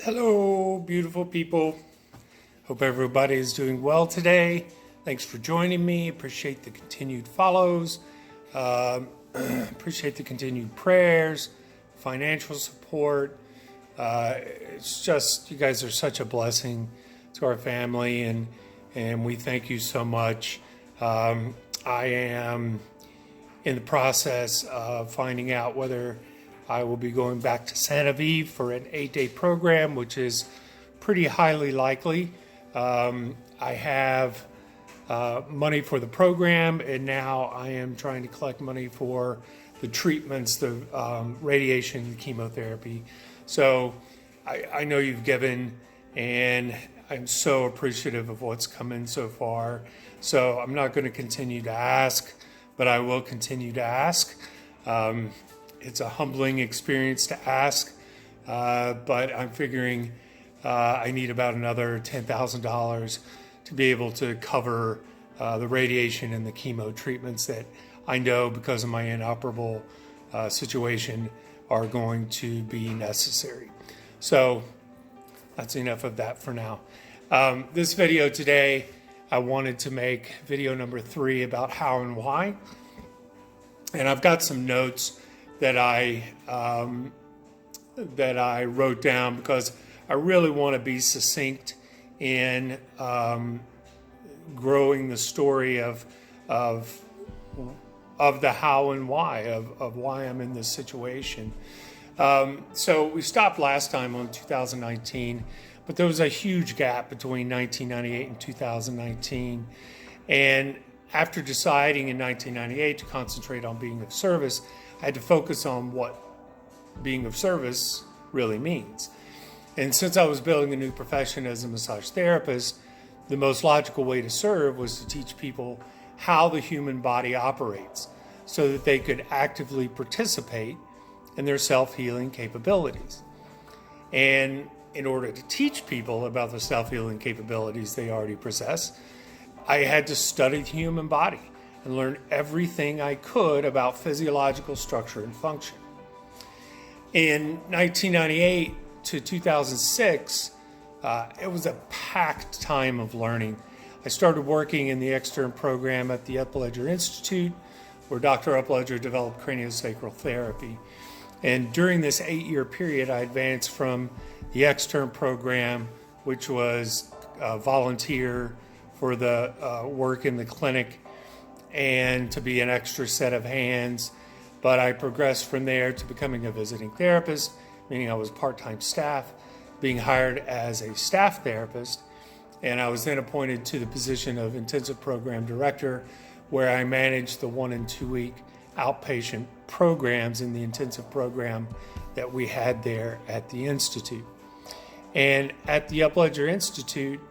Hello, beautiful people. Hope everybody is doing well today. Thanks for joining me. Appreciate the continued follows. Appreciate the continued prayers, financial support. It's just, you guys are such a blessing to our family, and we thank you so much. I am in the process of finding out whether I will be going back to Santa Vive for an 8-day program, which is pretty highly likely. I have money for the program, and now I am trying to collect money for the treatments, the radiation, chemotherapy. So I know you've given, and I'm so appreciative of what's come in so far. So I'm not going to continue to ask, but I will continue to ask. It's a humbling experience to ask, but I'm figuring I need about another $10,000 to be able to cover the radiation and the chemo treatments that I know, because of my inoperable situation, are going to be necessary. So that's enough of that for now. This video today, I wanted to make video number 3 about how and why. And I've got some notes that I wrote down because I really want to be succinct in growing the story of the how and why of why I'm in this situation. So we stopped last time on 2019, but there was a huge gap between 1998 and 2019, and after deciding in 1998 to concentrate on being of service, I had to focus on what being of service really means. And since I was building a new profession as a massage therapist, the most logical way to serve was to teach people how the human body operates so that they could actively participate in their self-healing capabilities. And in order to teach people about the self-healing capabilities they already possess, I had to study the human body and learn everything I could about physiological structure and function. In 1998 to 2006, it was a packed time of learning. I started working in the extern program at the Upledger Institute, where Dr. Upledger developed craniosacral therapy. And during this 8-year period, I advanced from the extern program, which was volunteer for the work in the clinic, and to be an extra set of hands. But I progressed from there to becoming a visiting therapist, meaning I was part-time staff, being hired as a staff therapist, and I was then appointed to the position of intensive program director, where I managed the 1- and 2-week outpatient programs in the intensive program that we had there at the Institute. And at the Upledger Institute,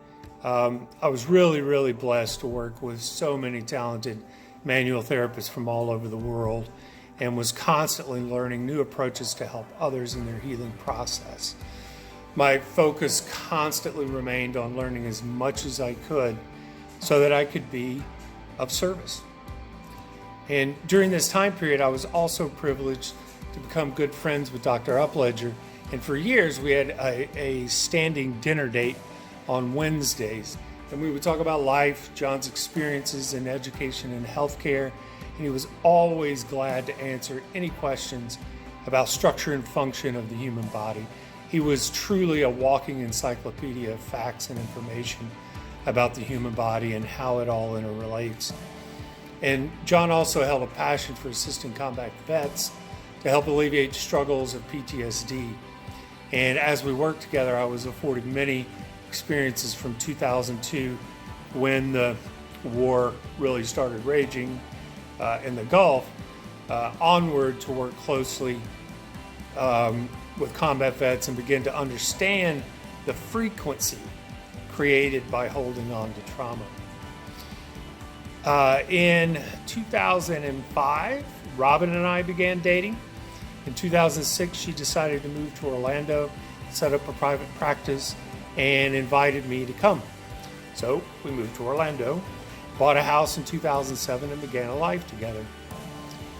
I was really, really blessed to work with so many talented manual therapists from all over the world, and was constantly learning new approaches to help others in their healing process. My focus constantly remained on learning as much as I could so that I could be of service. And during this time period, I was also privileged to become good friends with Dr. Upledger, and for years we had a standing dinner date on Wednesdays, and we would talk about life, John's experiences in education and healthcare, and he was always glad to answer any questions about structure and function of the human body. He was truly a walking encyclopedia of facts and information about the human body and how it all interrelates. And John also held a passion for assisting combat vets to help alleviate struggles of PTSD. And as we worked together, I was afforded many experiences from 2002, when the war really started raging in the Gulf, onward, to work closely with combat vets and begin to understand the frequency created by holding on to trauma. In 2005, Robin and I began dating. In 2006, she decided to move to Orlando, set up a private practice, and invited me to come. So we moved to Orlando, bought a house in 2007, and began a life together.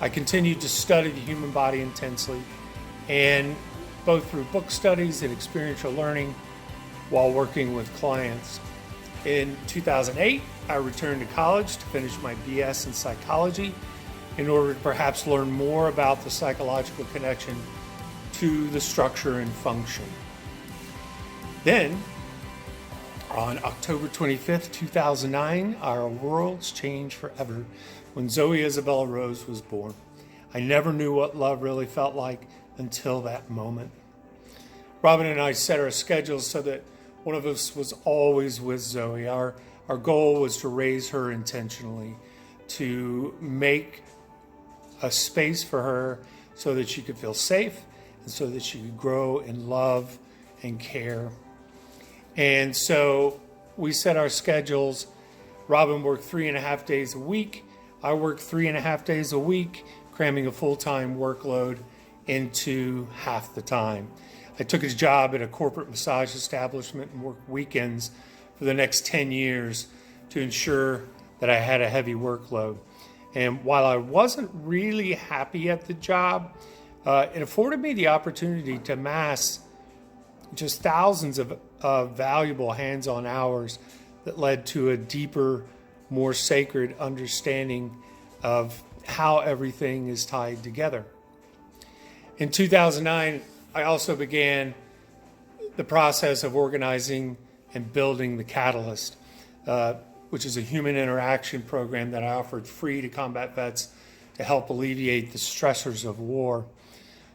I continued to study the human body intensely, and both through book studies and experiential learning while working with clients. In 2008, I returned to college to finish my BS in psychology in order to perhaps learn more about the psychological connection to the structure and function. Then, on October 25th, 2009, our worlds changed forever when Zoe Isabella Rose was born. I never knew what love really felt like until that moment. Robin and I set our schedules so that one of us was always with Zoe. Our goal was to raise her intentionally, to make a space for her so that she could feel safe and so that she could grow in love and care. And so we set our schedules. Robin worked 3.5 days a week. I worked 3.5 days a week, cramming a full-time workload into half the time. I took his job at a corporate massage establishment and worked weekends for the next 10 years to ensure that I had a heavy workload. And while I wasn't really happy at the job, it afforded me the opportunity to amass just thousands of valuable hands-on hours that led to a deeper, more sacred understanding of how everything is tied together. In 2009, I also began the process of organizing and building the Catalyst, which is a human interaction program that I offered free to combat vets to help alleviate the stressors of war.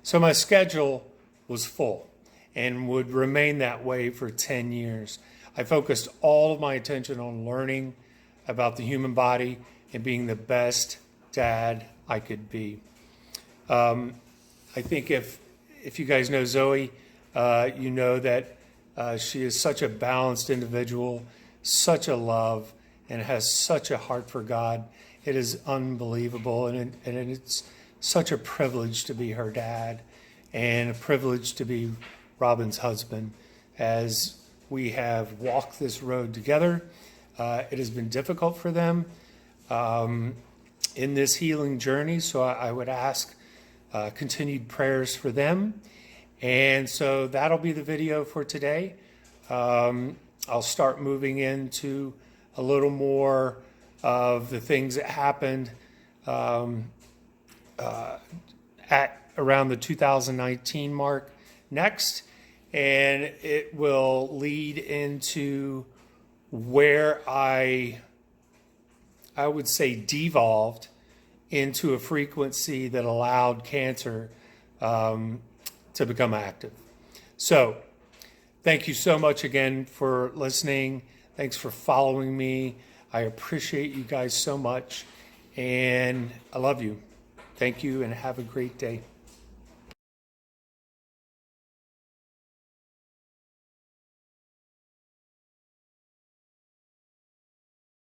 So my schedule was full and would remain that way for 10 years. I focused all of my attention on learning about the human body and being the best dad I could be. I think if you guys know Zoe, you know that she is such a balanced individual, such a love, and has such a heart for God. It is unbelievable, and it's such a privilege to be her dad and a privilege to be Robin's husband as we have walked this road together. It has been difficult for them in this healing journey, so I would ask continued prayers for them. And so that'll be the video for today. I'll start moving into a little more of the things that happened at around the 2019 mark next, and it will lead into where I would say devolved into a frequency that allowed cancer to become active. So thank you so much again for listening. Thanks for following me. I appreciate you guys so much, and I love you. Thank you, and have a great day.